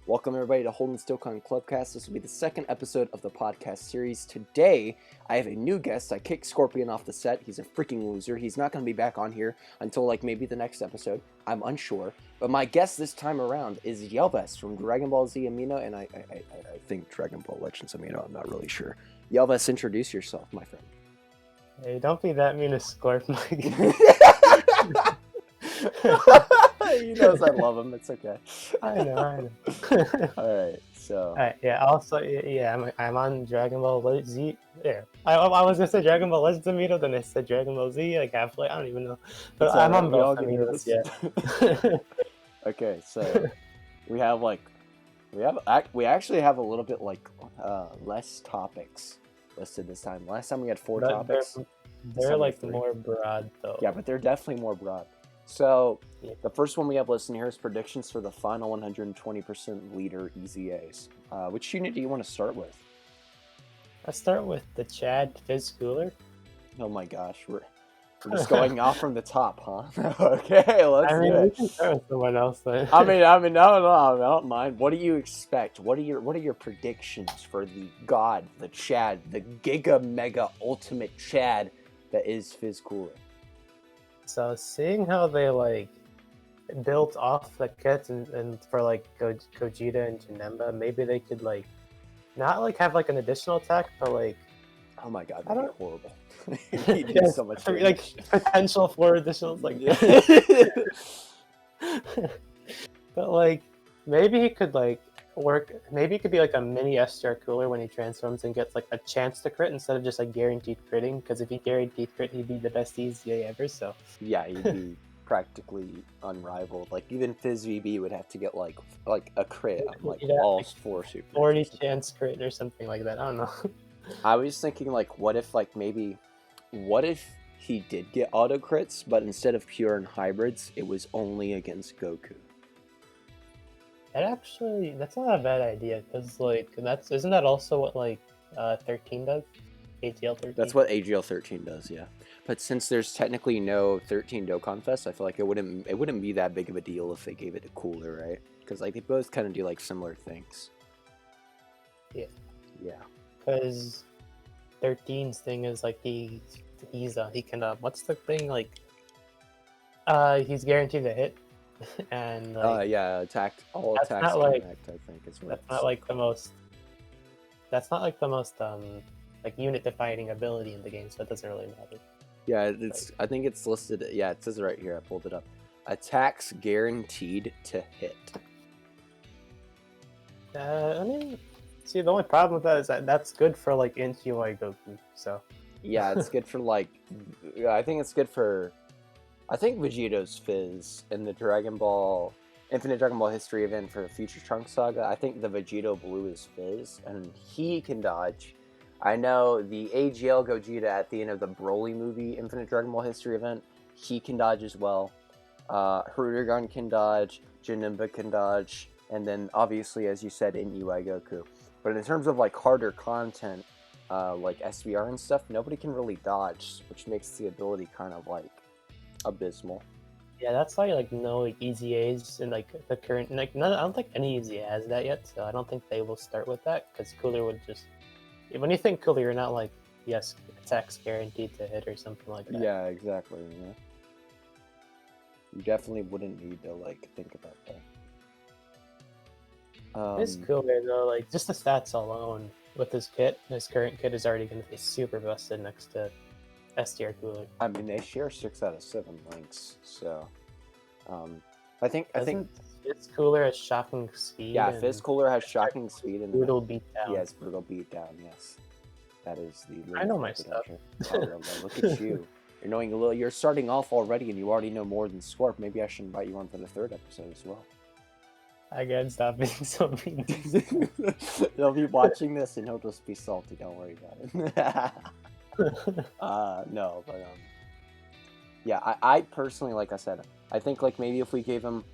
Welcome everybody to Holden's Dokkan Clubcast. This will be the second episode of the podcast series. Today, I have a new guest. I kicked Scorpion off the set. He's a freaking loser. He's not going to be back on here until maybe the next episode. I'm unsure. But my guest this time around is Yelvest from Dragon Ball Z Amino, and I think Dragon Ball Legends Amino. I'm not really sure. Yelvest, introduce yourself, my friend. Hey, don't be that mean to Scorpion. He knows I love him. It's okay. I know. All right, so. All right, yeah. Also, yeah, I'm on Dragon Ball Z. Yeah, I was gonna say Dragon Ball Legends Amino, then I said Dragon Ball Z, like halfway. I don't even know, but It's I'm all on right, both Aminos. Yeah. Okay, so we actually have a little bit less topics listed this time. Last time we had four topics. They're like more broad though. Yeah, but they're definitely more broad. So yeah. The first one we have listed here is predictions for the final 120% Leader EZAs. Which unit do you want to start with? Let's start with the Chad Fizz Cooler. Oh my gosh, we're just going off from the top, huh? Okay, let's do it. We can start with someone else then. I mean, no, I don't mind. What do you expect? What are your predictions for the God, the Chad, the Giga Mega Ultimate Chad that is Fizz Cooler? So seeing how they built off the kits and for Gogeta and Janemba, maybe they could not have an additional attack, but oh my God, that'd be horrible. He did so much potential for additionals but maybe he could work. Maybe it could be a mini STR cooler when he transforms and gets a chance to crit instead of just guaranteed critting. Because if he guaranteed crit, he'd be the best EZA ever. So yeah, he'd be practically unrivaled. Even Fizz VB would have to get a crit on all 4 super 40 chance crit or something like that. I don't know. I was thinking what if he did get auto crits, but instead of pure and hybrids, it was only against Goku. That's not a bad idea, because isn't that also what 13 does? AGL 13. That's what AGL 13 does, yeah. But since there's technically no 13 Dokkan Fest, I feel like it wouldn't be that big of a deal if they gave it a cooler, right? Because they both kind of do similar things. Yeah. Yeah. Because 13's thing is he can what's the thing he's guaranteed to hit. And yeah, attacks connect, I think is what that's not the most. That's not the most unit defining ability in the game, so it doesn't really matter. Yeah, I think it's listed. Yeah, it says right here. I pulled it up. Attacks guaranteed to hit. I mean, see, the only problem with that is that's good for Inch UI Goku. So yeah, it's good for I think it's good for. I think Vegeto's Fizz in the Infinite Dragon Ball History event for the Future Trunks Saga. I think the Vegito Blue is Fizz, and he can dodge. I know the AGL Gogeta at the end of the Broly movie Infinite Dragon Ball History event, he can dodge as well. Hirudegarn can dodge, Janemba can dodge, and then obviously, as you said, in UI Goku. But in terms of harder content, SBR and stuff, nobody can really dodge, which makes the ability kind of abysmal. Yeah, that's why no EZAs in the current I don't think any EZA has that yet, so I don't think they will start with that, because Cooler would just, when you think Cooler, you're not yes, attacks guaranteed to hit or something like that. Yeah, exactly. Yeah. You definitely wouldn't need to think about that. His Cooler though, just the stats alone with his current kit is already going to be super busted next to STR Cooler. I mean, they share 6 out of 7 links, so I think Fizz Cooler has shocking speed. Yeah, Fizz Cooler has shocking speed and brutal beatdown. Yes, brutal beatdown. Yes, that is the. I know my stuff. Oh, look at you! You're knowing a little. You're starting off already, and you already know more than Scorp. Maybe I should invite you on for the 3rd episode as well. I gotta stop being so mean. He'll be watching this, and he'll just be salty. Don't worry about it. No, but yeah, I personally, like I said, I think maybe if we gave him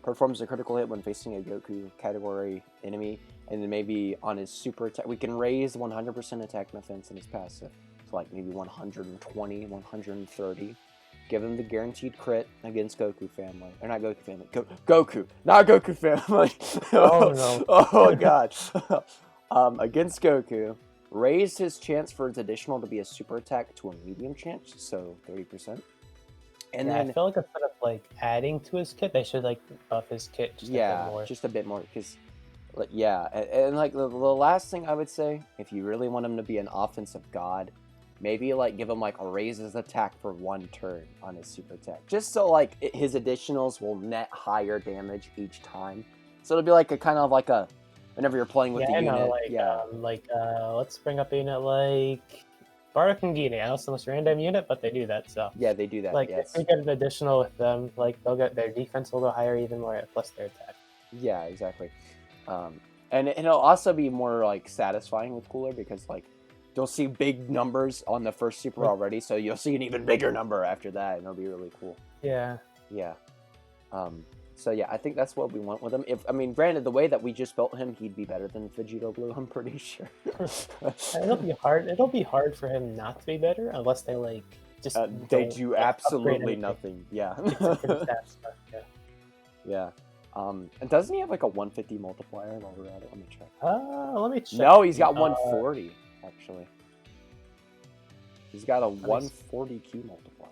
performs a critical hit when facing a Goku category enemy, and then maybe on his super attack, we can raise 100% attack and defense in his passive to maybe 120, 130, Give him the guaranteed crit against Goku family. Or not Goku family. Goku. Not Goku family. Oh no. Oh god. Against Goku. Raise his chance for his additional to be a super attack to a medium chance. So 30%. And Yeah, then I feel like instead of like adding to his kit, they should like buff his kit just a bit more. just a bit more. Because, yeah. And like the last thing I would say, if you really want him to be an offensive god, maybe like give him like a raise his attack for 1 turn on his super attack, just so like his additionals will net higher damage each time. So it'll be like a kind of like a whenever you're playing with the unit. Let's bring up a unit like Barak and Gine. I know it's the most random unit, but they do that. So Yeah, they do that. like Yes. if we get an additional with them, like they'll get their defense will go higher even more plus their attack. Yeah, exactly. And it'll also be more like satisfying with Cooler because like you'll see big numbers on the first super already, so you'll see an even bigger number after that, and it'll be really cool. Yeah. Yeah. So yeah, I think that's what we want with him. Granted, the way that we just built him, he'd be better than Vegito Blue. I'm pretty sure. It'll be hard. It'll be hard for him not to be better unless they like just they do absolutely nothing. Yeah. Yeah. Yeah. And doesn't he have like a 150 multiplier while we're at it? Let me check. Let me check. No, he's got 140 actually. He's got a 140 key multiplier.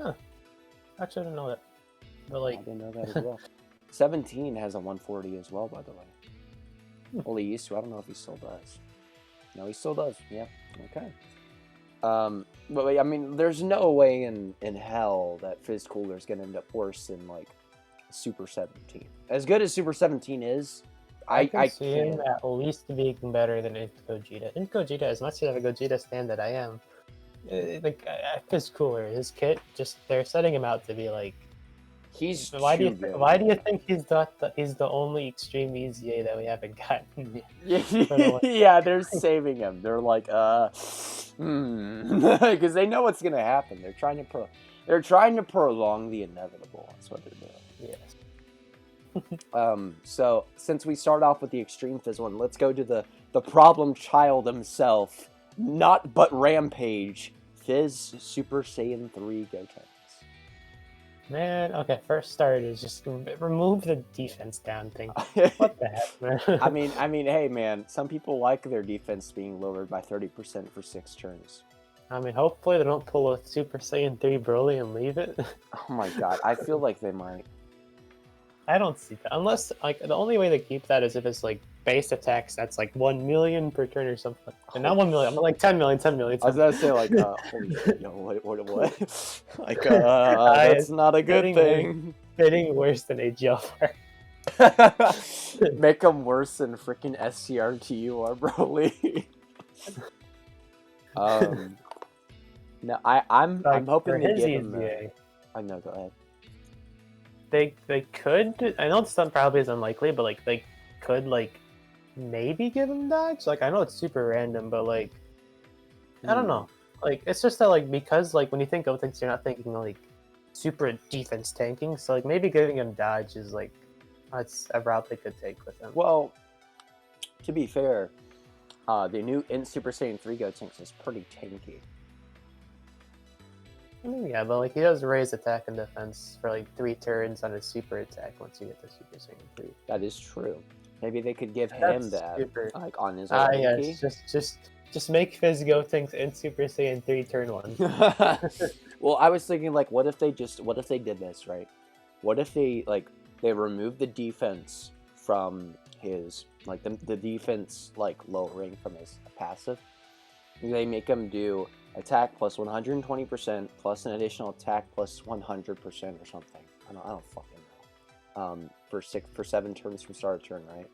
Huh. Actually, I didn't know that. But like, I didn't know that as well. 17 has a 140 as well, by the way. Well, he used to. I don't know if he still does. No, he still does. Yep. Okay. But I mean, there's no way in hell that Fizz Cooler is gonna end up worse than like Super 17. As good as Super 17 is, I can see him at least being better than Gogeta. Gogeta, as much as a Gogeta stand that I am, Fizz Cooler, his kit, just they're setting him out to be like. Why do you think he's the only extreme EZA that we haven't gotten yet? Yeah, they're saving him. They're like, because they know what's gonna happen. They're trying to prolong the inevitable. That's what they're doing. Yes. So since we start off with the extreme Fizz one, let's go to the problem child himself, not but Rampage, Fizz Super Saiyan 3 Goten. Man, okay, first start is just remove the defense down thing. What the heck, man? I mean, hey, man, some people like their defense being lowered by 30% for 6 turns. I mean, hopefully they don't pull a Super Saiyan 3 Broly and leave it. Oh my god, I feel like they might. I don't see that. Unless, like, the only way they keep that is if it's, like, base attacks that's, like, 1 million per turn or something. And not 1 million, I'm like 10 million. I was gonna say, like, holy shit, yo, what? Like, that's not a good thing. Getting worse than a Jelfar. Make them worse than freaking SCRTU or Broly. No, I'm hoping to give him. I know, go ahead. They could. I know it's probably is unlikely, but like they could like maybe give him dodge. Like I know it's super random, but like I don't know. Like it's just that like because like when you think of things, you're not thinking like super defense tanking. So like maybe giving him dodge is like that's a route they could take with him. Well, to be fair, the new Super Saiyan 3 Gotenks is pretty tanky. I mean, yeah, but like he does raise attack and defense for like 3 turns on his super attack once you get the Super Saiyan 3. That is true. Maybe they could give him that like on his own key. Just make Fizz Gotenks in Super Saiyan 3 turn 1. Well, I was thinking like what if they did this, right? What if they remove the defense from his like the defense like lowering from his passive. They make him do attack plus 120% plus an additional attack plus 100% or something. I don't fucking know. For 7 turns from start of turn, right?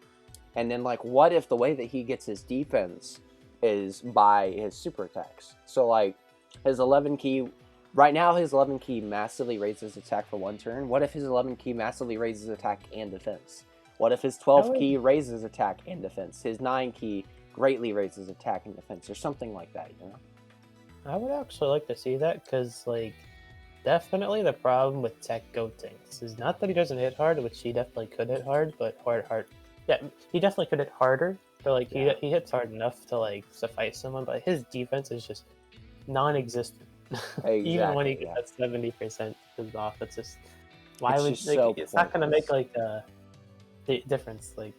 And then like, what if the way that he gets his defense is by his super attacks? So like, his 11 key right now, his 11 key massively raises attack for 1 turn. What if his 11 key massively raises attack and defense? What if his 12 key raises attack and defense? His 9 key greatly raises attack and defense, or something like that, you know? I would actually like to see that, because, like, definitely the problem with Tech Gotenks is not that he doesn't hit hard, which he definitely could hit hard, but hard. Yeah, he definitely could hit harder, but, like, he hits hard enough to, like, suffice someone, but his defense is just non-existent. Even when he Exactly, gets yeah. 70% off, it's just why It's would just like so it's not gonna make pointless. like a difference. Like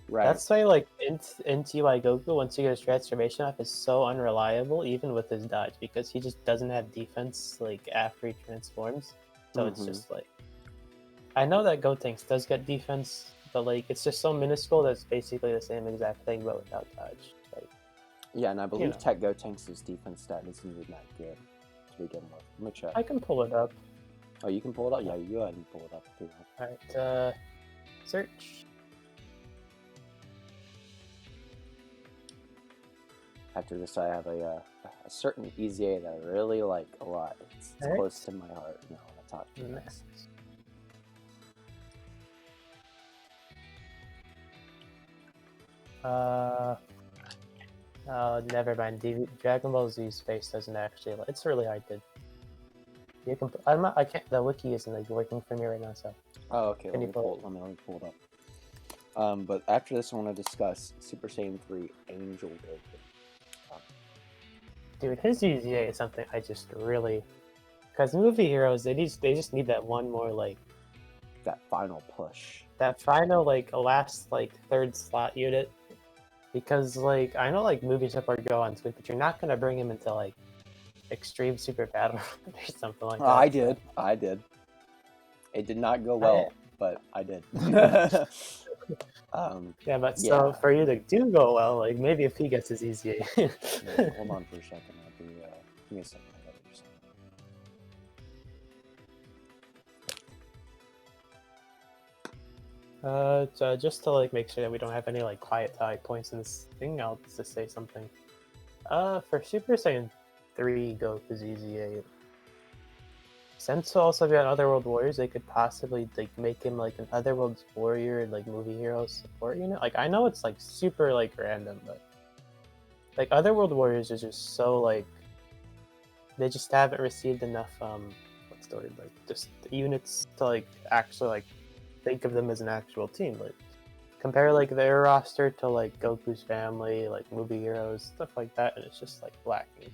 Right. that's why like into UI Goku once you get his transformation off is so unreliable even with his dodge because he just doesn't have defense like after he transforms. So it's Mm-hmm. just like I know that Gotenks does get defense, but like it's just so minuscule that it's basically the same exact thing but without dodge. Like Yeah, and I you believe know, Tech Gotenks' defense stat isn't even that good to begin with. Let me check. I can pull it up. Oh, you can pull it up? Yeah, you go ahead and pull it up if you want. Alright, search. After this, I have a certain EZA that I really like a lot. It's Alright. close to my heart. No, I want to talk to you next. Never mind. Dragon Ball Z Space doesn't actually. It's really hard to. You can. I'm not. I can't. The wiki isn't like working for me right now. So. Oh, okay. Can Let you me pull pull it up. But after this, I want to discuss Super Saiyan 3 Angel Goku. Dude, his UZA is something I just really. Because movie heroes, they just need that one more like. That final push. That final like last like third slot unit. Because like I know like movie support go on Squid, but you're not gonna bring him into like Extreme Super Battle or something like that. I did. It did not go well, but I did. Yeah, but yeah. so for you to do go well, like maybe if he gets his EZA. Yeah, hold on for a second. Give me a second. I gotta do something. So just to like make sure that we don't have any like quiet tie points in this thing, I'll just say something. For Super Saiyan 3 Goku's EZA, since he'll also be on Otherworld Warriors, they could possibly like make him like an Otherworld Warrior like movie hero support unit. Like I know it's like super like random, but like Otherworld Warriors is just so like they just haven't received enough what's the word, like just units to like actually like think of them as an actual team. Like compare like their roster to like Goku's family, like movie heroes, stuff like that, and it's just like lacking.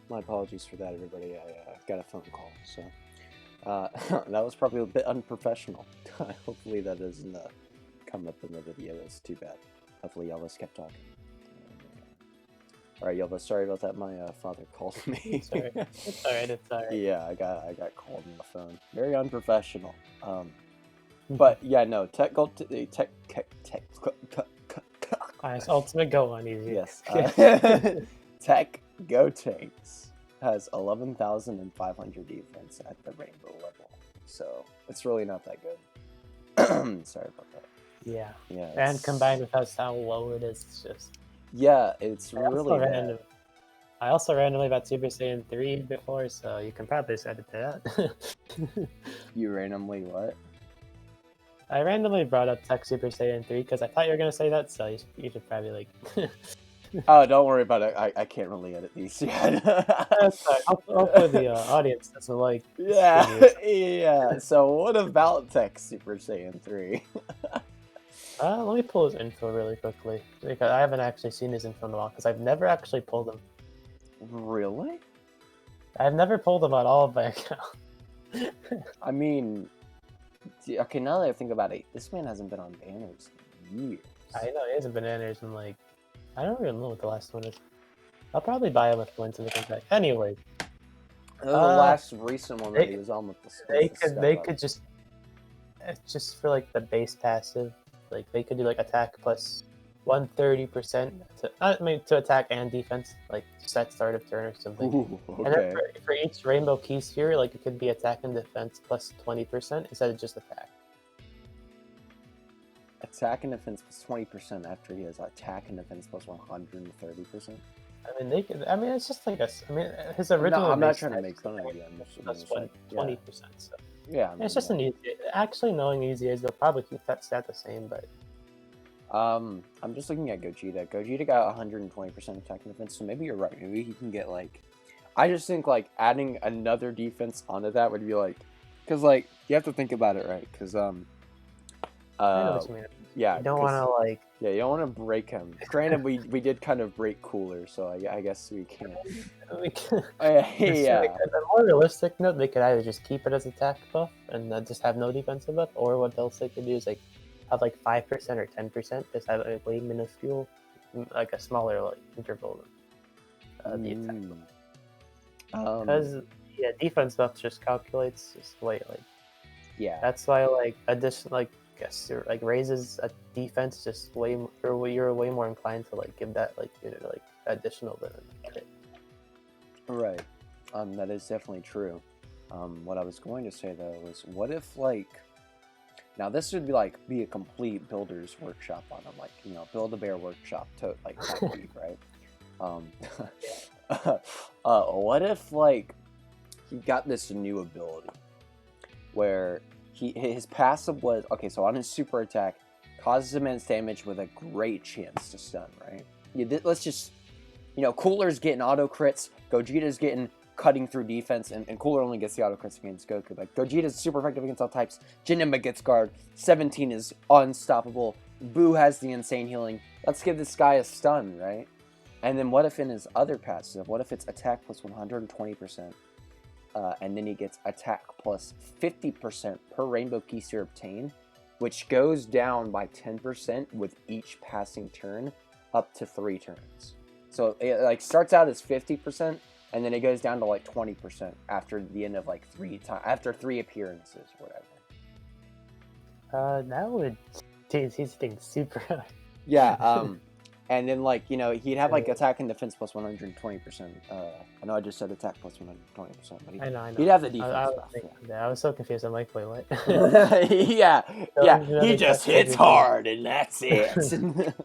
My apologies for that, everybody. I got a phone call, so that was probably a bit unprofessional. Hopefully that doesn't come up in the video. It's too bad. Hopefully Yelvest kept talking. All right, Yelvest. Sorry about that. My father called me. It's alright. It's alright. It's alright. Yeah, I got called on the phone. Very unprofessional. But yeah, no. Ultimate Go on easy. Yes. Tech Gotenks has 11,500 defense at the rainbow level, so it's really not that good. Sorry about that. Yeah. Yeah. And combined with how low it is, it's just. Yeah, it's really bad. I also randomly bought Super Saiyan 3 before, so you can probably set it to that. You randomly what? I randomly brought up Tech Super Saiyan 3 because I thought you were going to say that, so you should probably like. Oh, don't worry about it. I can't really edit these yet. Hopefully the audience doesn't like. Yeah, yeah. So what about Tech Super Saiyan 3? Let me pull his info really quickly because I haven't actually seen his info in a while because I've never actually pulled him. Really? I've never pulled him on all of my accounts. I mean, okay, now that I think about it, this man hasn't been on banners in years. I know, he hasn't been banners in like, I don't even know what the last one is. I'll probably buy him with points in the contract. Anyway. The last recent one that he was on with the they could just for like the base passive, like they could do like attack plus 130% to attack and defense, like set start of turn or something. Ooh, okay. And then for each rainbow key sphere, like it could be attack and defense plus 20% instead of just attack. attack and defense plus 20% after he has attack and defense plus 130%. I mean, they could. I mean, it's just like a. I mean, his original. No, I'm not base trying to stats make fun of you. That's what 20%. So Yeah, I mean, it's just an easy. Actually, knowing EZAs, they'll probably keep that stat the same, but. I'm just looking at Gogeta. Gogeta got 120% attack and defense, so maybe you're right. Maybe he can get like. I just think like adding another defense onto that would be like, because like you have to think about it, right? Because I know what you mean. yeah, You don't want to like. Yeah, you don't want to break him. Granted, we did kind of break Cooler, so I guess we can't. Yeah. Like, a more realistic note, they could either just keep it as attack buff and just have no defensive buff, or what else they could do is like have like 5% or 10%, just have a way minuscule, like a smaller like interval of the attack buff. Because defense buff just calculates just way like. Yeah. That's why like addition like. Guess like raises a defense just way you're way more inclined to like give that like like additional than a crit. Right. That is definitely true. What I was going to say though was, what if like, now this would be a complete builder's workshop on him, like Build-A-Bear workshop to like type beat, right? What if like he got this new ability where his passive was, okay, so on his super attack, causes immense damage with a great chance to stun, right? Let's just, Cooler's getting auto crits, Gogeta's getting cutting through defense, and Cooler only gets the auto crits against Goku. Like, Gogeta's super effective against all types, Janemba gets guard, 17 is unstoppable, Boo has the insane healing. Let's give this guy a stun, right? And then what if in his other passive, what if it's attack plus 120%? And then he gets attack plus 50% per Rainbow Key Sphere obtained, which goes down by 10% with each passing turn up to 3 turns. So it like starts out as 50%, and then it goes down to like 20% after the end of like 3 appearances or whatever. That would he's getting super high. Yeah, and then like he'd have like attack and defense plus 120%. I know I just said attack plus 120%, but I know. He'd have the defense buff. I was so confused. I'm like, wait, what? yeah, he just hits hard and that's it.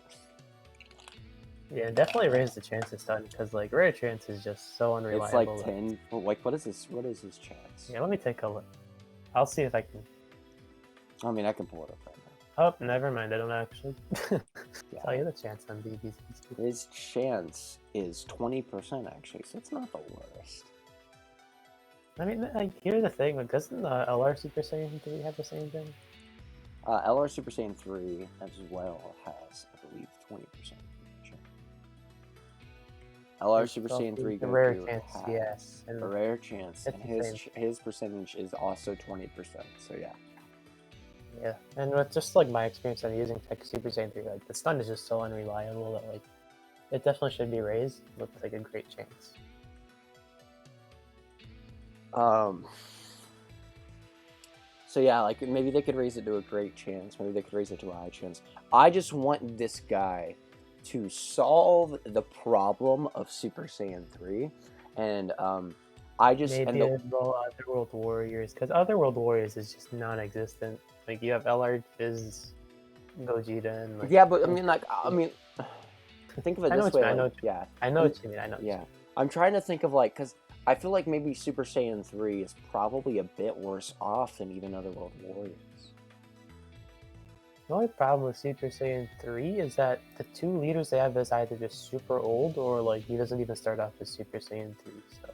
Yeah, definitely raise the chance to stun, because like rare chance is just so unreliable. It's like 10. Like what is his chance? Yeah, let me take a look. I'll see if I can. I mean, I can pull it up right now. Oh, never mind. I don't actually. Tell you the chance on BBs. His chance is 20% actually, so it's not the worst. I mean, like, here's the thing. Like, doesn't LR Super Saiyan 3 have the same thing? LR Super Saiyan 3 as well has, I believe, 20%. LR Super Saiyan 3 Goku rare chance, yes. A rare chance, and his percentage is also 20%. So yeah. Yeah, and with just like my experience on using Tech Super Saiyan 3, like the stun is just so unreliable that like it definitely should be raised with like a great chance. So yeah, like maybe they could raise it to a great chance. Maybe they could raise it to a high chance. I just want this guy to solve the problem of Super Saiyan 3, and I just maybe Otherworld Warriors, because Otherworld Warriors is just non-existent. Like you have LR Fizz, Gogeta, and like, yeah, but I mean, think of it this way. I know what you mean. I'm trying to think of like, because I feel like maybe Super Saiyan 3 is probably a bit worse off than even Otherworld Warriors. The only problem with Super Saiyan 3 is that the 2 leaders they have is either just super old, or like he doesn't even start off as Super Saiyan 3. So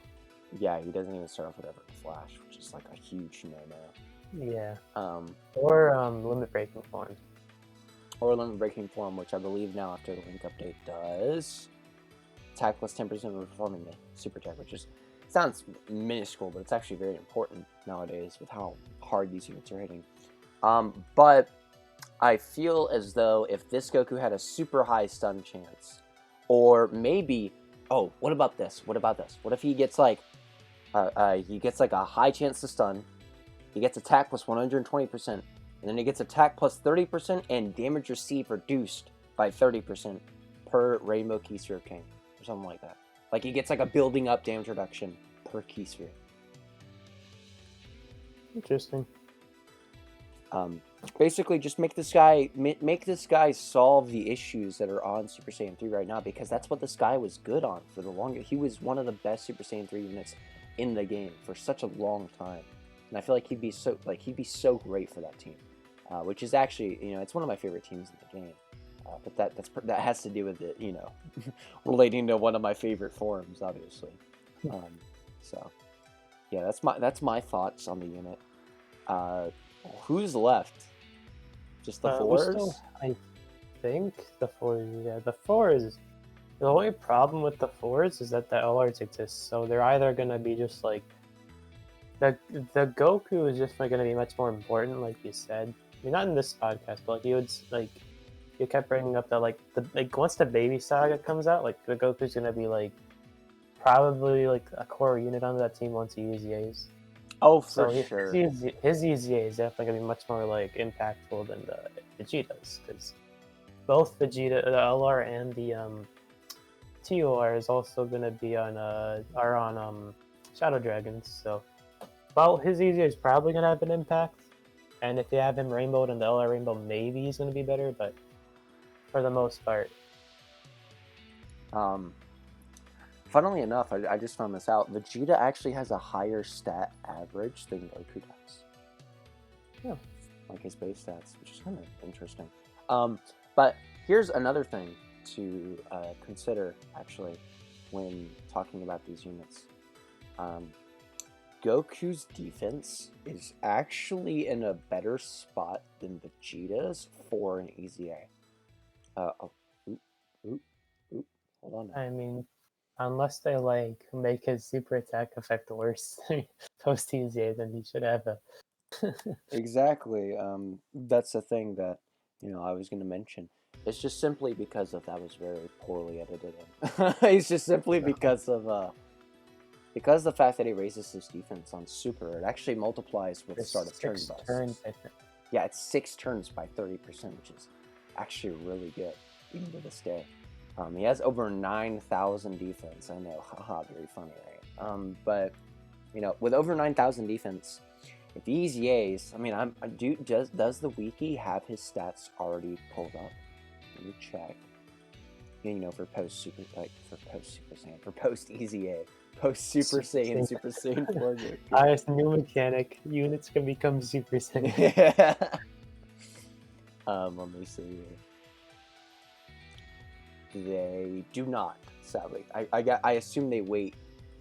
yeah, he doesn't even start off with Ever Flash, which is like a huge no-no. Yeah. Or limit breaking form. Or limit breaking form, which I believe now after the link update does attack plus 10% when performing the super attack, which is sounds minuscule, but it's actually very important nowadays with how hard these units are hitting. But I feel as though if this Goku had a super high stun chance, or maybe, oh, what about this? What if he gets like a high chance to stun, he gets attack plus 120%, and then he gets attack plus 30% and damage received reduced by 30% per Rainbow Key Sphere King, or something like that. Like he gets like a building up damage reduction per Key Sphere. Interesting. Basically, just make this guy solve the issues that are on Super Saiyan 3 right now, because that's what this guy was good on for the longest. He was one of the best Super Saiyan 3 units in the game for such a long time, and I feel like he'd be so great for that team, which is actually, it's one of my favorite teams in the game. But that has to do with it, relating to one of my favorite forms, obviously. So yeah, that's my thoughts on the unit. Who's left? Just the fours? I think the fours. Yeah, the fours. The only problem with the fours is that the LRs exist, so they're either gonna be just like the Goku is just gonna be much more important, like you said. I mean, not in this podcast, but you kept bringing up that once the baby saga comes out, like the Goku's gonna be probably a core unit on that team once he EZAs. Oh, for sure. His EZA is definitely gonna be much more impactful than the Vegeta's, because both Vegeta, the LR and the TOR is also gonna be on Shadow Dragons. So, well, his EZA is probably gonna have an impact, and if you have him rainbowed and the LR rainbow, maybe he's gonna be better, but for the most part. Funnily enough, I just found this out. Vegeta actually has a higher stat average than Goku does. Yeah. Like his base stats, which is kind of interesting. But here's another thing to consider, actually, when talking about these units. Goku's defense is actually in a better spot than Vegeta's for an EZA. Hold on now. I mean, unless they make his super attack effect worse post EZA, then he should have a. Exactly. That's the thing that I was going to mention. It's just simply because that was very poorly edited. It's just simply because of the fact that he raises his defense on super. It actually multiplies with the start of turn busts. Yeah, it's 6 turns by 30%, which is actually really good even to this day. He has over 9,000 defense. I know, haha, very funny, right? But with over 9,000 defense, if he EZAs, does the wiki have his stats already pulled up? Let me check. For post Super Saiyan, for post EZA, post Super Saiyan, Super Saiyan 4. Highest new mechanic, units can become Super Saiyan. Yeah. Let me see here. They do not, sadly. I assume they wait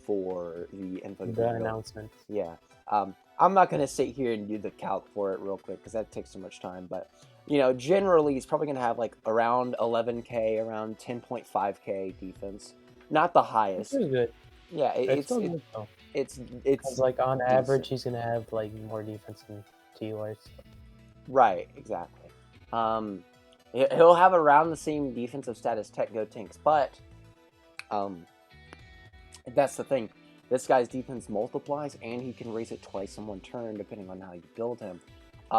for the info. The announcement. Yeah. I'm not gonna sit here and do the calc for it real quick because that takes so much time. But generally, he's probably gonna have around 11k, around 10.5k defense. Not the highest. Pretty good. Yeah, it's on average he's gonna have more defense than TORs. Right. Exactly. He'll have around the same defensive stat as Tech Go Tanks, but that's the thing. This guy's defense multiplies, and he can raise it twice in one turn, depending on how you build him.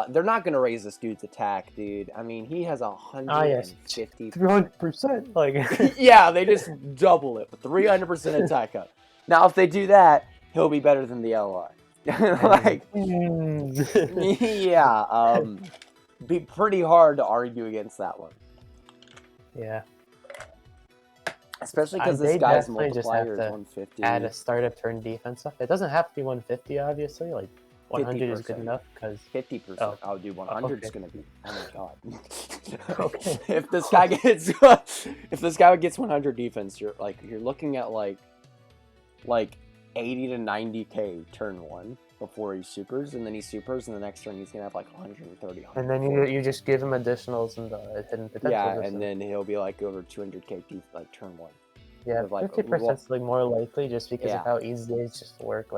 They're not going to raise this dude's attack, dude. I mean, he has 150... 300%! Yeah, they just double it with 300% attack up. Now, if they do that, he'll be better than the LR. Yeah, be pretty hard to argue against that one. Yeah. Especially because this guy's multiplier is 150. Add a start of turn defense stuff. It doesn't have to be 150, obviously. 100 is good enough because 50%. Oh. I'll do 100 is gonna be. Oh my god. Okay. If this guy gets 100 defense, you're looking at 80 to 90k turn 1 before he supers, and then he supers, and the next turn he's gonna have 130. And then you just give him additionals and hidden potential. Yeah, and then he'll be over 200k turn 1. Yeah, 50% is more likely just because of how easy it is just to work.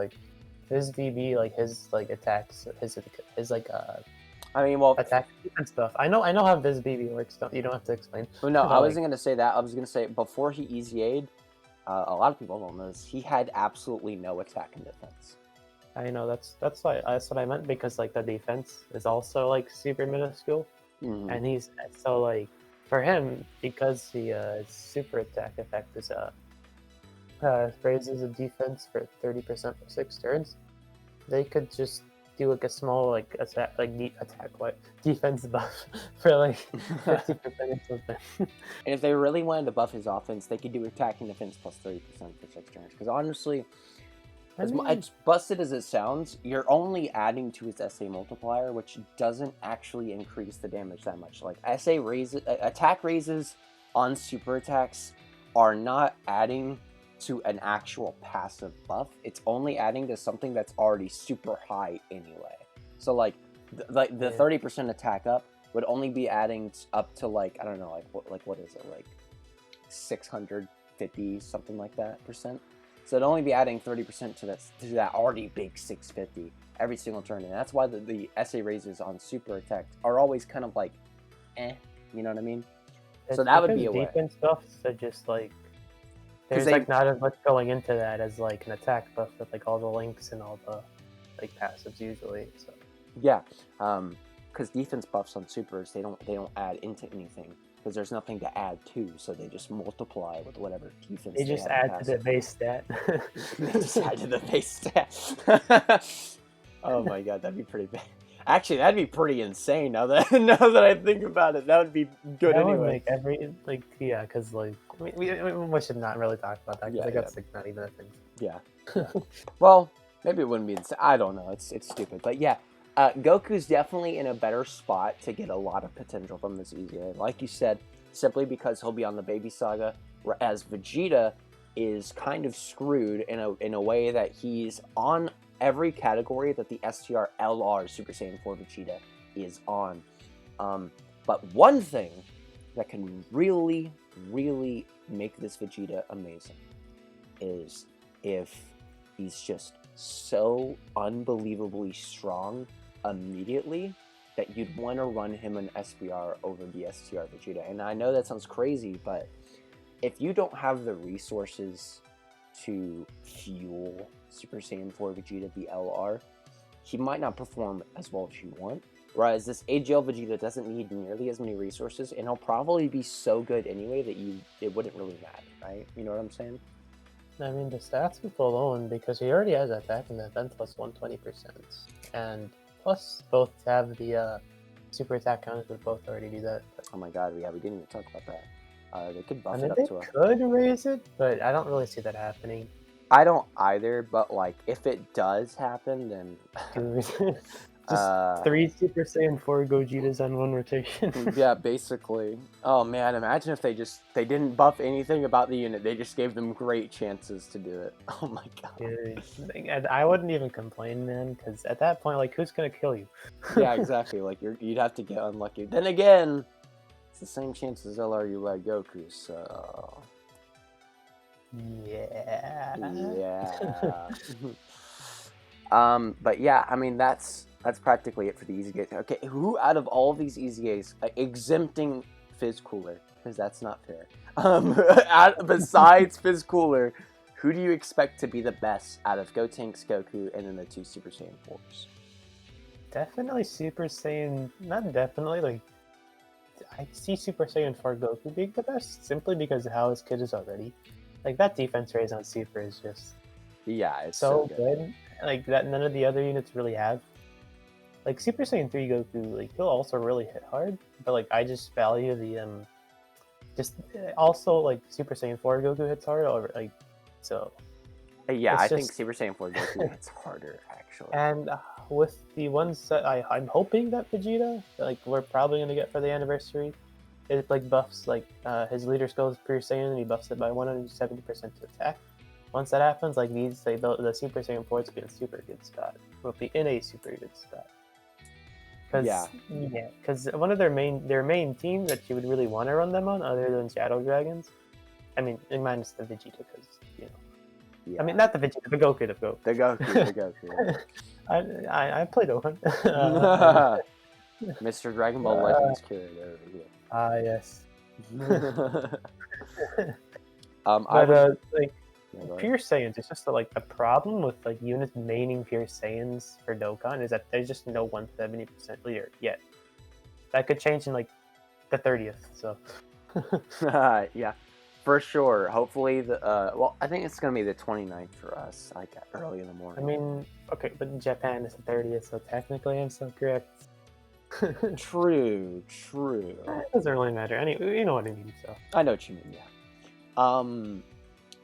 His VB, his attacks, his attack and stuff. I know how this VB works. You don't have to explain. Well, no, I wasn't gonna say that. I was gonna say before he EZA'd, a lot of people don't know this. He had absolutely no attack and defense. I know that's what I meant, because the defense is also super minuscule, and he's so for him, because the super attack effect is raises the defense for 30% for 6 turns. They could just do like a small like attack defense buff for like 50% or something. And if they really wanted to buff his offense, they could do attack and defense plus 30% for 6 turns. Because honestly, as busted as it sounds, you're only adding to his SA multiplier, which doesn't actually increase the damage that much. Like attack raises on super attacks are not adding to an actual passive buff. It's only adding to something that's already super high anyway. So like the 30% attack up would only be adding up to like, I don't know, what is it, like 650 something like that percent. So it'd only be adding 30% to that already big 650 every single turn, and that's why the SA raises on super attacks are always kind of like, you know what I mean? So that would be a way. Defense buffs are just like, there's like not as much going into that as like an attack buff with like all the links and all the like passives usually. So yeah, because defense buffs on supers they don't add into anything because there's nothing to add to, so they just multiply with whatever defense. They just add to the base stat. They just add to the base stat. Oh my god, that'd be pretty bad. Actually, that'd be pretty insane. Now that I think about it, that would be good that anyway. Would make because like we should not really talk about that because that's like not even a thing. Yeah. Well, maybe it wouldn't be insane. I don't know. It's stupid, but yeah. Goku's definitely in a better spot to get a lot of potential from this EZA. Like you said, simply because he'll be on the Baby Saga, whereas Vegeta is kind of screwed in a way that he's on every category that the STR LR Super Saiyan 4 Vegeta is on. But one thing that can really, really make this Vegeta amazing is if he's just so unbelievably strong immediately that you'd want to run him an SBR over the STR Vegeta. And I know that sounds crazy, but if you don't have the resources to fuel Super Saiyan 4 Vegeta, the LR, he might not perform as well as you want. Whereas this AGL Vegeta doesn't need nearly as many resources, and he'll probably be so good anyway that it wouldn't really matter, right? You know what I'm saying? I mean, the stats would go alone because he already has attack and defense plus 120%. And plus, both have the super attack counters would both already do that. But... Oh my god, we didn't even talk about that. They could buff I mean, it up to they could raise it, but I don't really see that happening. I don't either, but like, if it does happen, then... Just 3 Super Saiyan 4 Gogetas on one rotation. Yeah, basically. Oh man, imagine if they didn't buff anything about the unit. They just gave them great chances to do it. Oh my god. Yeah, I wouldn't even complain, man, because at that point, like, who's gonna kill you? Yeah, exactly. Like, you'd have to get unlucky. Then again, it's the same chance as LRU by Goku, so... Yeah. But yeah, I mean, that's practically it for the EZAs. Okay, who out of all of these EZAs, exempting Fizz Cooler, because that's not fair, besides Fizz Cooler, who do you expect to be the best out of Gotenks, Goku, and then the 2 Super Saiyan 4s? Definitely Super Saiyan, not definitely, like, I see Super Saiyan 4 Goku being the best, simply because of how his kid is already. Like, that defense raise on Super is just... Yeah, it's so good. Like, that none of the other units really have. Like, Super Saiyan 3 Goku, like, he'll also really hit hard, but, like, I just value the, also, like, Super Saiyan 4 Goku hits hard, or, like, so... Yeah, I think Super Saiyan 4 Goku hits harder, actually. And with the ones that I'm hoping that Vegeta, like, we're probably going to get for the anniversary, it, like, buffs, like, his leader skill is Pure Saiyan, and he buffs it by 170% to attack. Once that happens, like, the Super Saiyan 4 will be in a super good spot. Will be in a super good spot. Because one of their main team that you would really want to run them on, other than Shadow Dragons, I mean, minus the Vegeta, because, you know. Yeah. I mean, not the Vegeta, the Goku. The Goku. I played Dokkan. Mr. Dragon Ball Legends kid. Yes. Like, Pure Saiyans, it's just like the problem with like units maining Pure Saiyans for Dokkan is that there's just no 170% leader yet. That could change in like the 30th. So yeah, for sure. Hopefully, well, I think it's gonna be the 29th for us, like early in the I morning. mean, okay, but in Japan it's the 30th, so technically I'm still correct. True. It doesn't really matter. Anyway, you know what I mean. So I know what you mean. Yeah.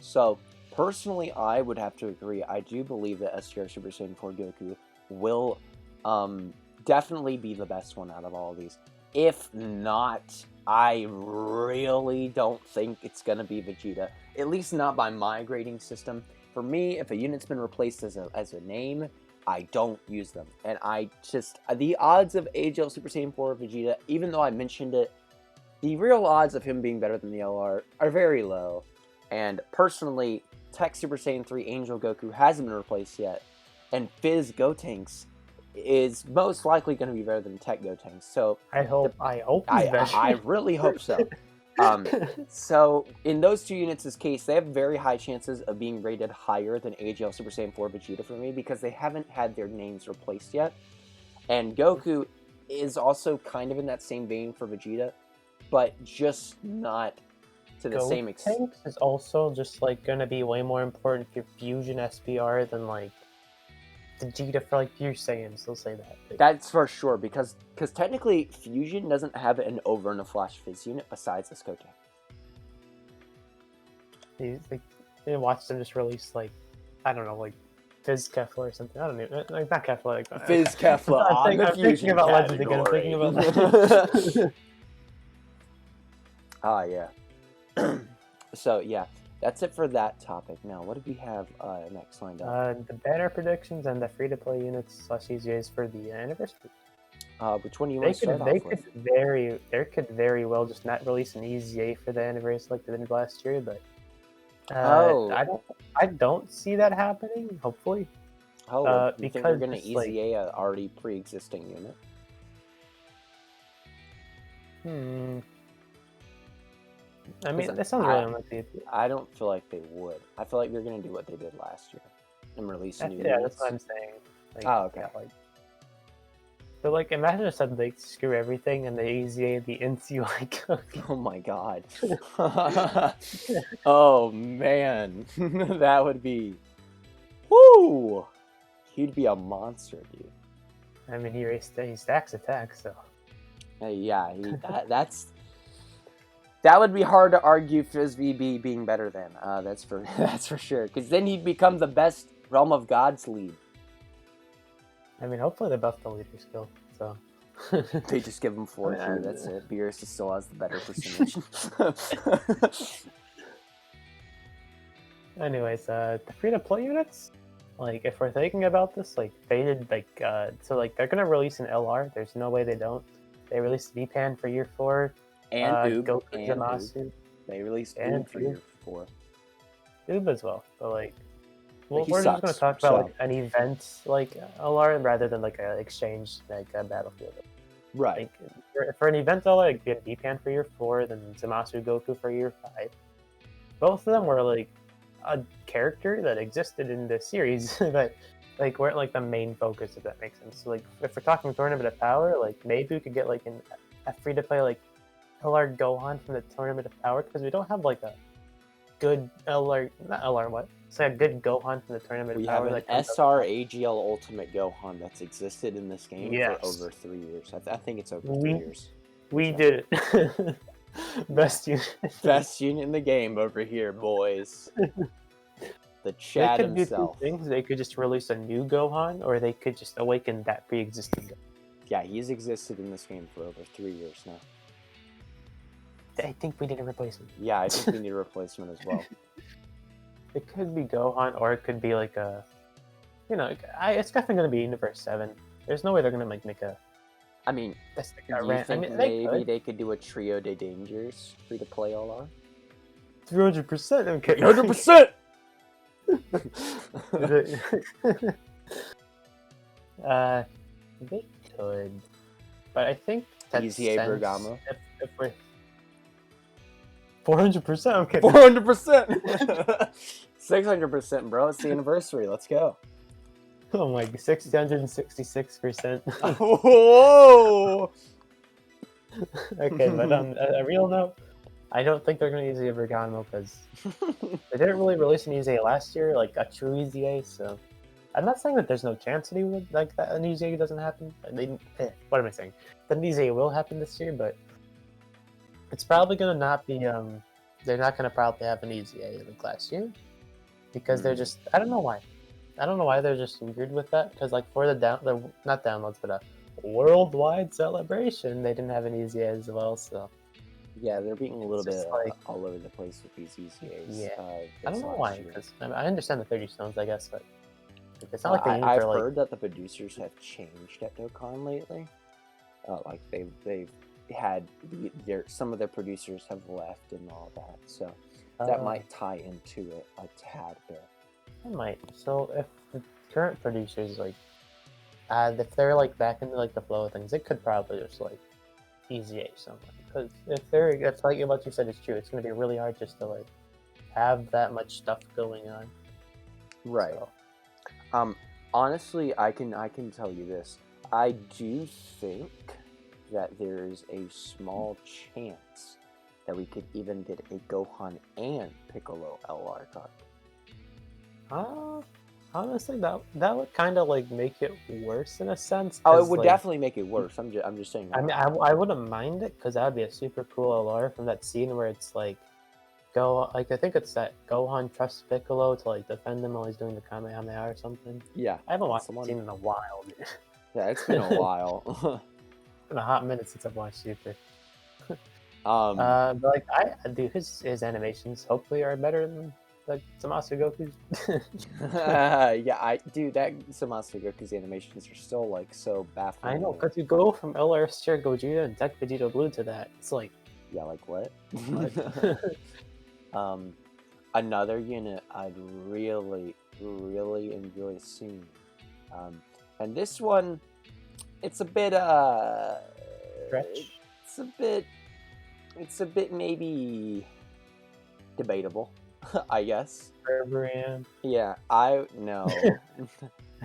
So personally, I would have to agree. I do believe that STR Super Saiyan 4 Goku will, definitely be the best one out of all of these. If not, I really don't think it's gonna be Vegeta. At least not by my grading system. For me, if a unit's been replaced as a name, I don't use them. And I just, the odds of AGL Super Saiyan 4 Vegeta, even though I mentioned it, the real odds of him being better than the LR are very low. And personally, Tech Super Saiyan 3 Angel Goku hasn't been replaced yet. And Fizz Gotenks is most likely going to be better than Tech Gotenks. So I hope he's better. I really hope so. So in those two units' case, they have very high chances of being rated higher than AGL Super Saiyan 4 Vegeta for me because they haven't had their names replaced yet. And Goku is also kind of in that same vein for Vegeta, but just not to the same extent. Tanks is also just like gonna be way more important for Fusion SPR than like Vegeta for like pure Saiyans. They'll say that. That's for sure because technically Fusion doesn't have an over and a flash Fizz unit besides this Goten. They watched them just release like I don't know like Fizz Kefla or something. I don't know, like not Kefla. Like, Fizz Kefla on the Fusion thinking about Legends again. I'm thinking about that. Yeah. So yeah, that's it for that topic. Now, what do we have next lined up? The banner predictions and the free-to-play units / EZAs for the anniversary. Which one do you want to start off with? They could very well just not release an EZA for the anniversary like they did last year, but I don't see that happening. Hopefully, you think they're going to EZA an already pre-existing unit? I mean, that sounds really unlikely. I don't feel like they would. I feel like they're going to do what they did last year and release new units. Yeah, that's what I'm saying. Like, okay. Yeah, but like, imagine if suddenly they screw everything and they EZA the NC like. Oh my god. Oh man, that would be. Woo! He'd be a monster, dude. I mean, he stacks attacks, so. Yeah, that would be hard to argue Fizz VB being better than. That's for sure. Because then he'd become the best Realm of Gods lead. I mean, hopefully they buff the leader skill. So they just give him 4-2. That's it. Beerus still has the better percentage. Anyways, the free-to-play units. Like, if we're thinking about this, like they did, like so like they're gonna release an LR. There's no way they don't. They released VPAN for year 4. And Goku Zamasu. They released Oob for year 4. Oob as well, but like, we're just going to talk about like an event like LR rather than like an exchange like a battlefield. Right. Like, for an event LR, like you had VPAN for year 4, then Zamasu Goku for year 5. Both of them were like a character that existed in the series, but like weren't like the main focus, if that makes sense. So like, if we're talking Tournament of Power, like maybe we could get like a free to play like LR Gohan from the Tournament of Power, because we don't have like a good good Gohan from the Tournament of Power. We have an SR AGL Ultimate Gohan that's existed in this game for over 3 years. I think it's over 3 years. We did it. Best unit in the game over here, boys. The Chad himself. They could do two things. They could just release a new Gohan, or they could just awaken that pre-existing Gohan. Yeah, he's existed in this game for over 3 years now. I think we need a replacement. Yeah, I think we need a replacement as well. It could be Gohan, or it could be like a, it's definitely going to be Universe 7. There's no way they're going to make a. I mean, do you think maybe they could do a Trio de Dangers free to play LR? 300%. I'm kidding. 100%. They could, but I think that's EZA Bergamo. If we're 400%, I'm kidding. 400%. 600%, bro. It's the anniversary. Let's go. Oh my, 666%. Whoa. Okay, but on a real note, I don't think they're going to use the Vergano because they didn't really release an EZA last year, like a true EZA. So I'm not saying that there's no chance that he would like that an EZA doesn't happen. What am I saying? That an EZA will happen this year, but it's probably going to not be. They're not going to probably have an EZA like last year because they're just. I don't know why. I don't know why they're just weird with that. Because like for the not downloads, but a worldwide celebration, they didn't have an EZA as well. So. Yeah, they're being a little It's bit just like- all over the place with these EZAs. Yeah. I this don't know last why, year. because I understand the 30 stones, I guess, but it's not like they I've for like. heard that the producers have changed at Dokkan lately. Like they've had some of their producers have left and all that, so that might tie into it a tad bit. It might. So if the current producers like, if they're like back into like the flow of things, it could probably just like EZA someone. Because if like what you said is true, it's gonna be really hard just to like have that much stuff going on. Right. So. Honestly, I can tell you this. I do think that there is a small chance that we could even get a Gohan and Piccolo LR card. Honestly, that would kind of like make it worse in a sense. Oh, it would like, definitely make it worse. I'm just saying. I mean, I wouldn't mind it because that would be a super cool LR from that scene where it's like, I think it's that Gohan trusts Piccolo to like defend him while he's doing the Kamehameha or something. Yeah, I haven't watched the scene in a while. Yeah, it's been a while. It's been a hot minute since I've watched Super. Um, but like I do his animations hopefully are better than like Zamasu Goku's. yeah, I do that. Zamasu Goku's animations are still like so baffling. I know, because you go from LR Steer Gogeta and Tech Vegeta Blue to that, it's like, yeah, like what? what? Another unit I'd really enjoy seeing, and this one, it's a bit Stretch. It's a bit maybe debatable, I guess. Berberian. Yeah, I no.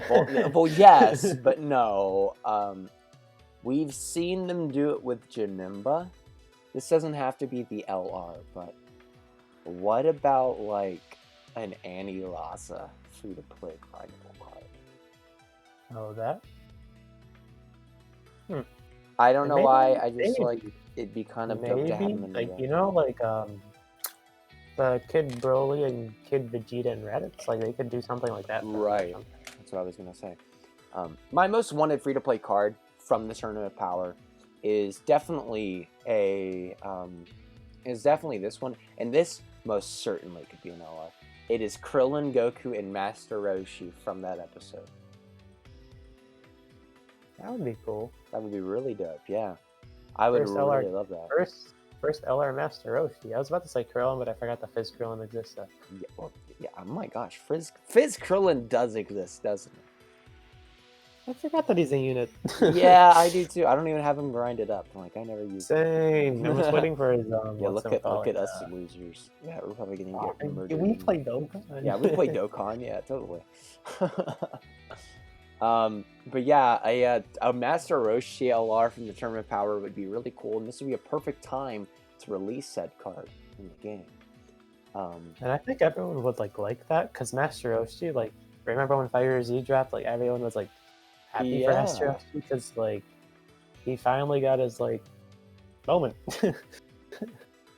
well, yes, but no. We've seen them do it with Janemba. This doesn't have to be the LR, but what about like an Annie Lhasa free-to-play grindable card? Oh, that? I don't know Maybe- why. I just maybe. like it'd be kind of dope to have Maybe, them in like, the you know, like, the Kid Broly and Kid Vegeta and Raditz, like, they could do something like that. Right. That's what I was gonna say. My most wanted free-to-play card from the Tournament of Power is definitely this one, and this most certainly could be an LR. It is Krillin, Goku, and Master Roshi from that episode. That would be cool. That would be really dope. Yeah, I would First really LR love that. First LR Master Roshi. I was about to say Krillin, but I forgot the Fizz Krillin exists. Yeah, well, yeah. Oh my gosh, Fizz Krillin does exist, doesn't it? I forgot that he's a unit. Yeah, I do too. I don't even have him grinded up. Like I never use. Same. I was waiting for his. Yeah, look at us losers. Yeah, we're probably gonna get murdered. We play Dokkan. Yeah, we play Dokkan. Yeah, totally. But yeah, a Master Roshi LR from the Tournament of Power would be really cool, and this would be a perfect time to release said card in the game. And I think everyone would like that because Master Roshi, like, remember when Fire Z dropped? Like, everyone was like happy for Master Roshi because like he finally got his like moment.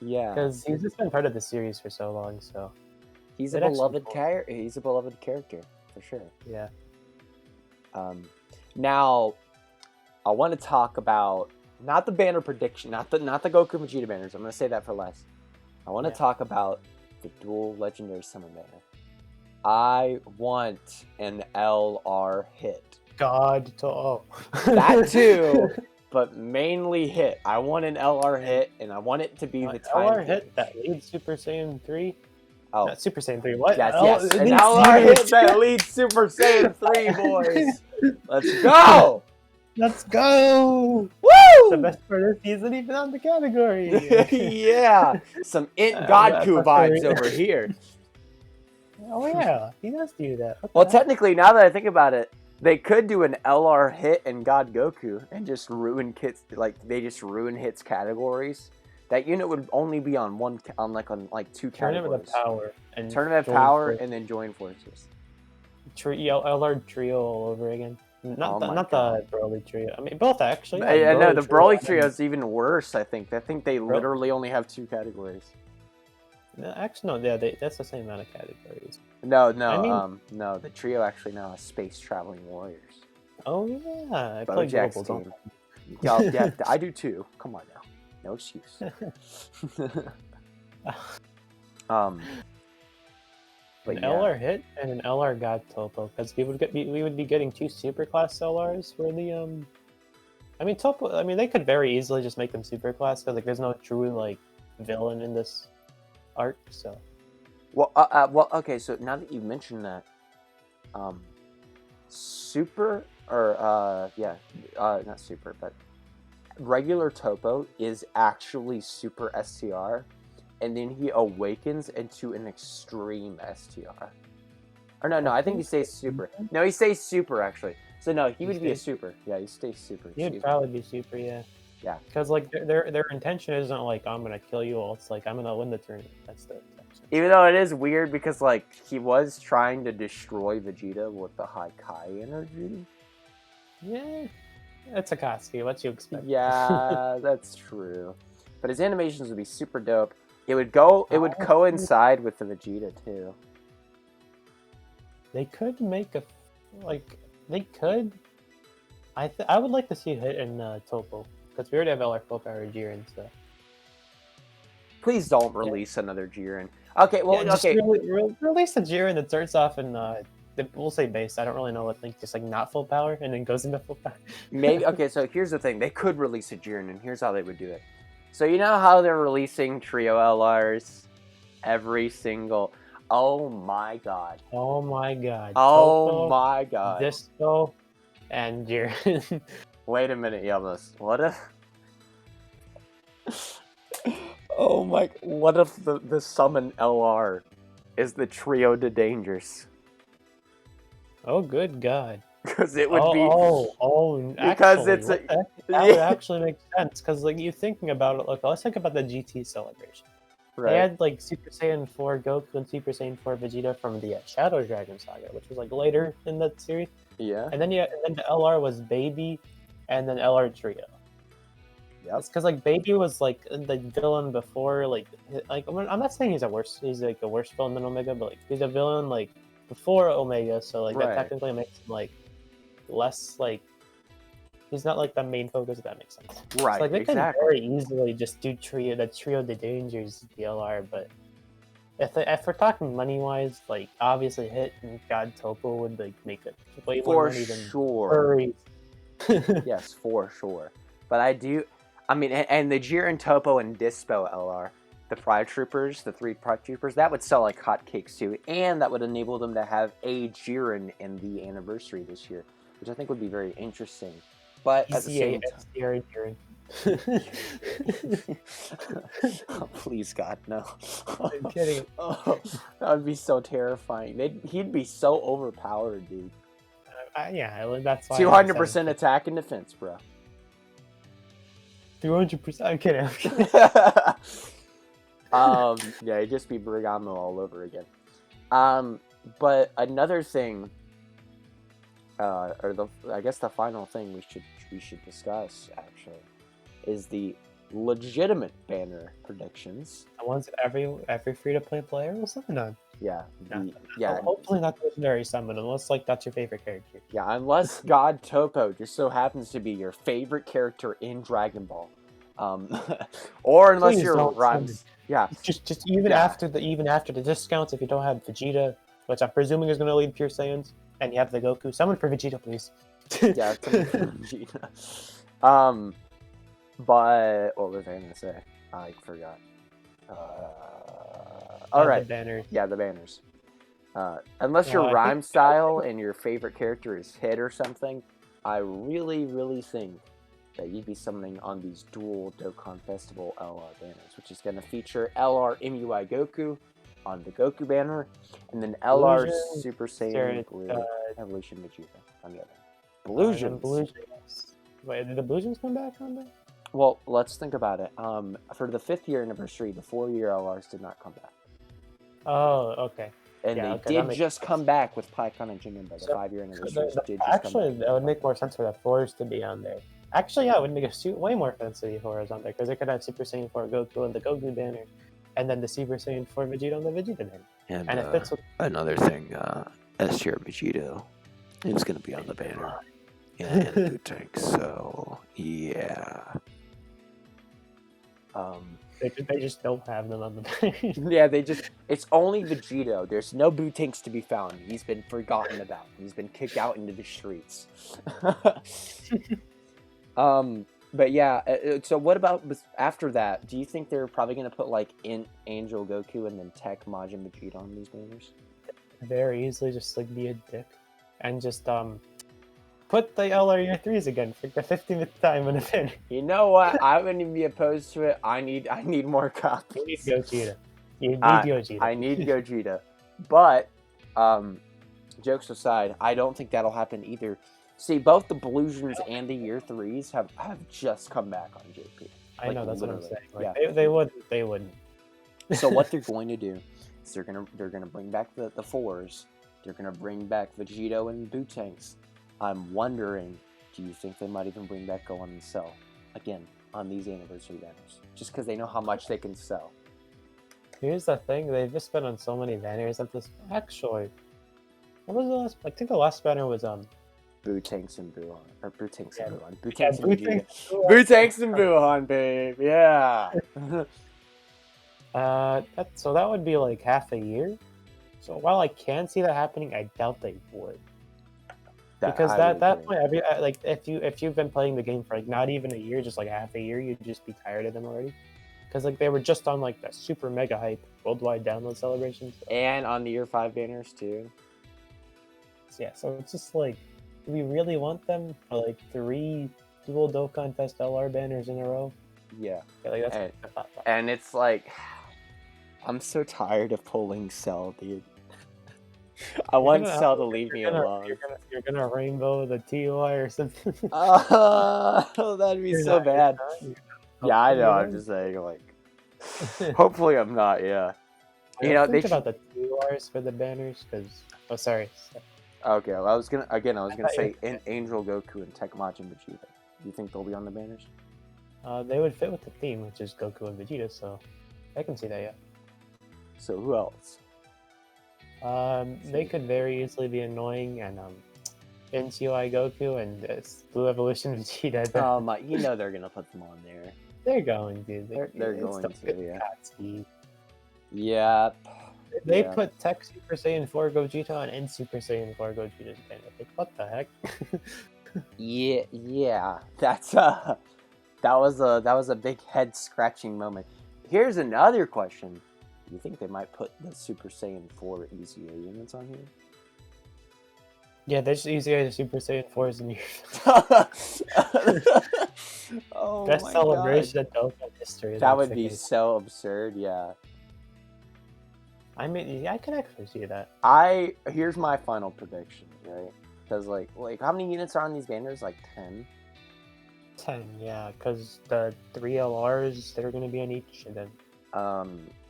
Yeah, because he's just been part of the series for so long. So he's a beloved character. He's a beloved character for sure. Yeah. Now, I want to talk about not the banner prediction, not the Goku Vegeta banners. I'm going to say that for last. I want to talk about the dual legendary summon banner. I want an LR hit. God, that too, but mainly hit. I want an LR hit, and I want it to be the time. LR hit that leads Super Saiyan 3. Oh, not Super Saiyan 3. What? Yes. An LR hit that leads Super Saiyan 3, boys. Let's go! Let's go! Woo! The best part is he isn't even on the category. Yeah, some Godku vibes over here. Oh yeah, he does do that. Well, technically, now that I think about it, they could do an LR hit and God Goku and just ruin Hits, like they just ruin Hits categories That unit would only be on two Tournament categories. of Power and Tournament of Join Power Forces. and then Join Forces. LR trio all over again. Not Oh my the God. Broly trio. I mean, both actually. I know the Broly trio trio is even worse. I think they literally only have 2 categories. Actually, no. Yeah, that's the same amount of categories. No, I mean, no. The trio actually now has Space Traveling Warriors. oh yeah, I play Bojack's Global. team. Yeah, I do too. Come on now, no excuse. But An yeah. LR hit and an LR God Topo, because we would be getting 2 superclass LRs for the I mean Topo. I mean they could very easily just make them superclass because like there's no true like villain in this arc. So Well, okay. So now that you mentioned that, super or not super, but regular Topo is actually super STR, and then he awakens into an extreme STR. Or no, I think he stays super. No, he stays super actually. So no, he would be a super. Yeah, he stays super. He would probably be super, yeah. Yeah. Because like their intention isn't like I'm gonna kill you all. It's like I'm gonna win the tournament. That's the intention. Even though it is weird because like he was trying to destroy Vegeta with the high Kai energy. Yeah, it's Akatsuki. What you expect? Yeah, that's true. But his animations would be super dope. It would coincide with the Vegeta too. They could make they could. I would like to see Hit and Topo because we already have LR full power Jiren. So Please don't release another Jiren. Okay, well, okay. Release a Jiren that starts off in we'll say base. I don't really know what just like not full power and then goes into full power. Maybe okay. So here's the thing: they could release a Jiren, and here's how they would do it. So you know how they're releasing trio LRs every single. Oh my god. Oh my god. Oh Topo, my god. Disco, and Jiren. Wait a minute, Yelvest. What if? Oh my! What if the summon LR is the trio de dangers? Oh good god! Because it would be. Because actually, that would actually make sense. Because like you thinking about it, look, let's think about the GT celebration. Right. They had like Super Saiyan 4 Goku and Super Saiyan 4 Vegeta from the Shadow Dragon Saga, which was like later in that series. Yeah. And then the LR was Baby, and then LR Trio. Yep. It's because like Baby was like the villain before like I'm not saying he's like a worse villain than Omega, but like he's a villain like before Omega, so like that technically makes him like less like he's not like the main focus, if that makes sense. Right. So, like they could very easily just do the trio de dangers DLR, but if we're talking money wise, like obviously Hit and God Topo would like make it way more money than Furries. Yes, for sure. But I mean, and the Jiren, Topo, and Dispo LR, the Pride Troopers, the 3 Pride Troopers, that would sell like hotcakes too, and that would enable them to have a Jiren in the anniversary this year, which I think would be very interesting. But at the same time, oh, please God, no! I'm kidding. Oh, that would be so terrifying. He'd be so overpowered, dude. Yeah, that's why 200% attack and defense, bro. 200%. I'm kidding. Yeah, it'd just be Bergamo all over again. But another thing, I guess the final thing we should discuss actually, is the legitimate banner predictions. The ones that every free to play player will summon on. Yeah. Hopefully not the legendary summon, unless like that's your favorite character. Yeah, unless God Topo just so happens to be your favorite character in Dragon Ball. Or unless you're Rhymes. Yeah. Just after the discounts, if you don't have Vegeta, which I'm presuming is going to lead Pure Saiyans, and you have the Goku, summon for Vegeta, please. Yeah, summon for Vegeta. But what was I going to say? I forgot. All right. The banners. Yeah, the banners. Unless you're Rhyme style and your favorite character is Hit or something, I really, really think that you'd be summoning on these dual Dokkan Festival LR banners, which is going to feature LR MUI Goku on the Goku banner, and then LR Super Saiyan Blue Evolution Vegeta on the other. Blusions. Wait, did the Blusions come back on there? Well, let's think about it. For the 5th year anniversary, the 4-year LRs did not come back. Oh, okay. And Yeah, they okay, that did makes just sense. come back with Pikkon and Jinimba. The So, 5-year anniversaries did just actually, come back. that would make more sense for the 4s to be on there. Actually, yeah, it would make way more sense to the 4s on there, because they could have Super Saiyan 4 Goku on the Goku banner, and then the Super Saiyan 4 Vegeta on the Vegeta banner. And it fits with another thing, S-tier Vegito is going to be on the banner. Yeah, and the boot tank. So, yeah. They just don't have them on the banner. Yeah, it's only Vegito. There's no boot tanks to be found. He's been forgotten about. He's been kicked out into the streets. But yeah, so what about after that? Do you think they're probably going to put like in Angel Goku and then Tech Majin Vegeta on these banners? Very easily just like be a dick and just put the LR Year 3s again for the 15th time in a banner. You know what? I wouldn't even be opposed to it. I need more copies. You need Gogeta. You need Gogeta. I need Gogeta. But jokes aside, I don't think that'll happen either. See, both the Blusions and the Year 3s have just come back on JP. I know, that's literally what I'm saying. Like, yeah. They wouldn't. So what they're going to do is they're gonna bring back the 4s. They're gonna bring back Vegito and boot tanks. I'm wondering, do you think they might even bring back Go On and Cell again on these anniversary banners? Just because they know how much they can sell. Here's the thing, they've just been on so many banners at this. Actually, what was the last? I think the last banner was Boot tanks and Buuhan, or boot tanks and Buuhan, boot yeah, tanks and Vegeta, boot tanks and Buuhan, babe, yeah. So that would be like half a year. So while I can see that happening, I doubt they would. Because that point, like if you've been playing the game for like not even a year, just like half a year, you'd just be tired of them already. Because like they were just on like the super mega hype worldwide download celebrations, and on the Year 5 banners too. So, yeah, so it's just like, do we really want them for like 3 dual Dokkan Fest LR banners in a row? Yeah, like that's and it's like, I'm so tired of pulling Cell, dude. I want Cell to leave me alone. You're gonna rainbow the TOI or something. Oh, that'd be so bad. Yeah, I know. I'm just saying, like, hopefully I'm not. Yeah. You know, think about the TOIs for the banners, because. Oh, sorry. Okay, well, I was gonna say Angel Goku and Tech Majin Vegeta. Do you think they'll be on the banners? They would fit with the theme, which is Goku and Vegeta, so I can see that. Yeah. So who else? They could very easily be annoying, and NCOI Goku and Blue Evolution Vegeta. You know they're gonna put them on there. They're going to. They're going to. Yeah. Speed. Yep. They put Tech Super Saiyan 4 Gogeta on and Super Saiyan 4 Gogeta's banner. Like, what the heck? yeah. That was a big head scratching moment. Here's another question. Do you think they might put the Super Saiyan 4 EZA units on here? Yeah, there's EZA the Super Saiyan 4s in here. Oh, best celebration in Dokkan history. That would be so absurd, yeah. I mean, yeah, I can actually see that. Here's my final prediction, right? Because like how many units are on these banners? Like 10? 10, yeah, because the 3 LRs, they're going to be on each, and then...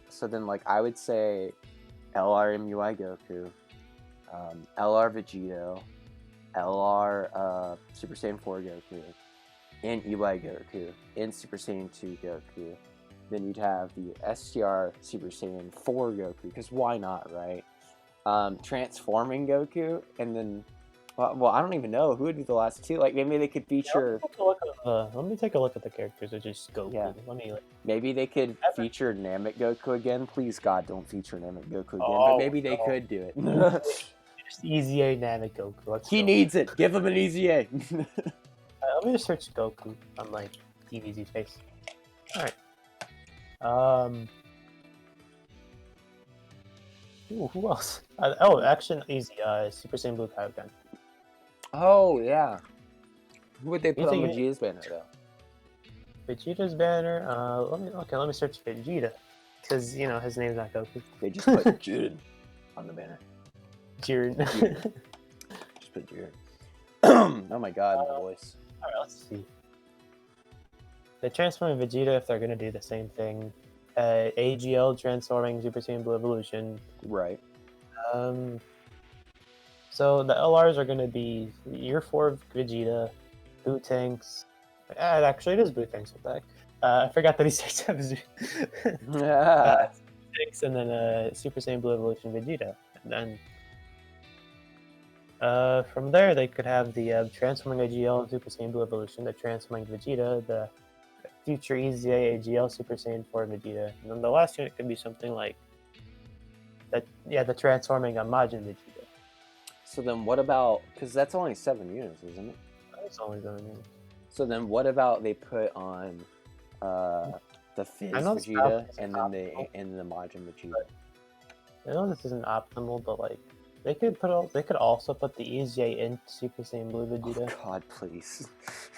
So then, like, I would say LR MUI Goku, LR Vegito, LR Super Saiyan 4 Goku, and EY Goku, and Super Saiyan 2 Goku. Then you'd have the STR Super Saiyan 4 Goku, because why not, right? Transforming Goku, and then... Well, I don't even know who would be the last two. Like, maybe they could feature. Yeah, let me take a look at the characters that just Goku. Yeah. Maybe they could feature Namek Goku again. Please, God, don't feature Namek Goku again. But maybe they could do it. Just EZA Namek Goku. He needs it. Give him an EZA. Let me just search Goku on like DBZ face. All right. Ooh, who else? Action Easy. Super Saiyan Blue Kaioken. Oh, yeah. Who would they put on Vegeta's banner, though? Vegeta's banner? Let me search Vegeta. Because, you know, his name's not Goku. They just put Jiren on the banner. Jiren. Just put Jiren. Oh my god, my voice. Alright, let's see. the transforming Vegeta, if they're gonna do the same thing, AGL transforming Super Saiyan Blue Evolution. Right. So the LRs are gonna be Year 4 Vegeta, Blue Tanks. Actually, it is Blue Tanks with that. I forgot that he starts out Yeah. Tanks, and then Super Saiyan Blue Evolution Vegeta, and then from there they could have the transforming AGL Super Saiyan Blue Evolution, the transforming Vegeta, the future EZA AGL Super Saiyan 4 Vegeta, and then the last unit could be something like that. Yeah, the transforming Majin Vegeta. So then what about, because that's only 7 units, isn't it? That's always on unit. So then what about they put on the Fizz Vegeta and then the Majin Vegeta? I know this isn't optimal, but like they could also put the EZA into Super Saiyan Blue Vegeta. Oh, God, please.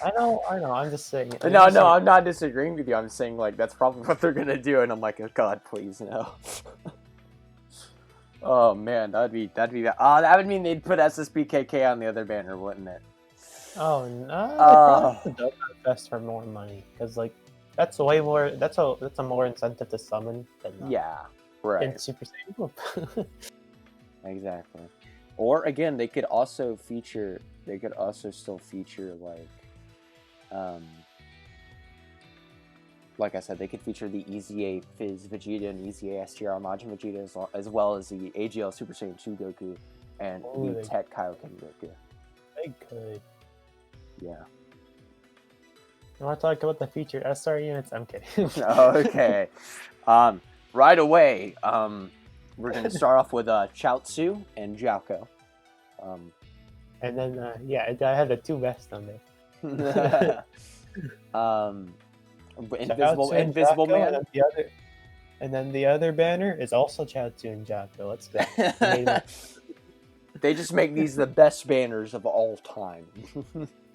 I know. I'm just saying. I'm not disagreeing with you. I'm saying like that's probably what they're gonna do, and I'm like, oh, God, please no. Oh man, that would mean they'd put SSBKK on the other banner, wouldn't it? Oh no! They probably Dokkan Fest for more money, because like that's way more. That's a more incentive to summon than right. in Super Saiyan Blue. Exactly. Or again, they could also feature. They could also still feature like I said, they could feature the EZA Fizz Vegeta and EZA STR Majin Vegeta as well as the AGL Super Saiyan 2 Goku and the Tech Kaioken Goku. They could. Yeah. You want to talk about the featured SR units? I'm kidding. Okay. Right away, we're going to start off with Chaozu and Jiaoko. And then, I have the 2 best on there. Invisible Man. And then the other banner is also Chaozu and Jiaoko. Let's go. They just make these the best banners of all time.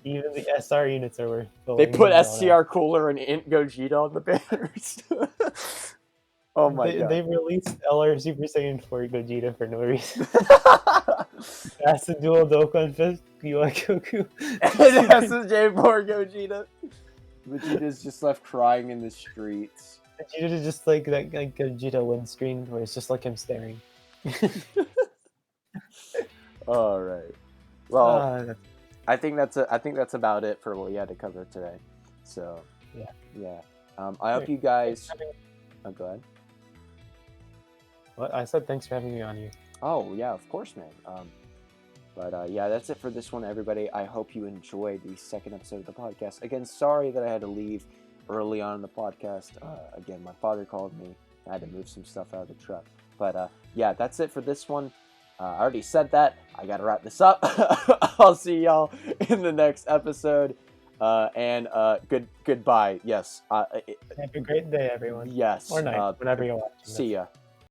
Even the SR units are worth. They put SCR Cooler and Int Gogeta on the banners. Oh my god. They released LR Super Saiyan 4 Gogeta for no reason. Acid Dual Dokkan Fist, UI Goku. And SSJ4 Gogeta. Vegeta's just left crying in the streets. Vegeta is just like that Gogeta windscreen where it's just like him staring. All right. Well, I think that's about it for what we had to cover today. So yeah. I hope you guys. Oh, go ahead. What I said? Thanks for having me on here. Oh yeah, of course, man. But yeah, that's it for this one, everybody. I hope you enjoyed the second episode of the podcast. Again, sorry that I had to leave early on in the podcast. Again, my father called me. I had to move some stuff out of the truck. But yeah, that's it for this one. I already said that. I gotta wrap this up. I'll see y'all in the next episode. And goodbye. Yes. Have a great day, everyone. Yes. Or night, whenever you're watching. See ya.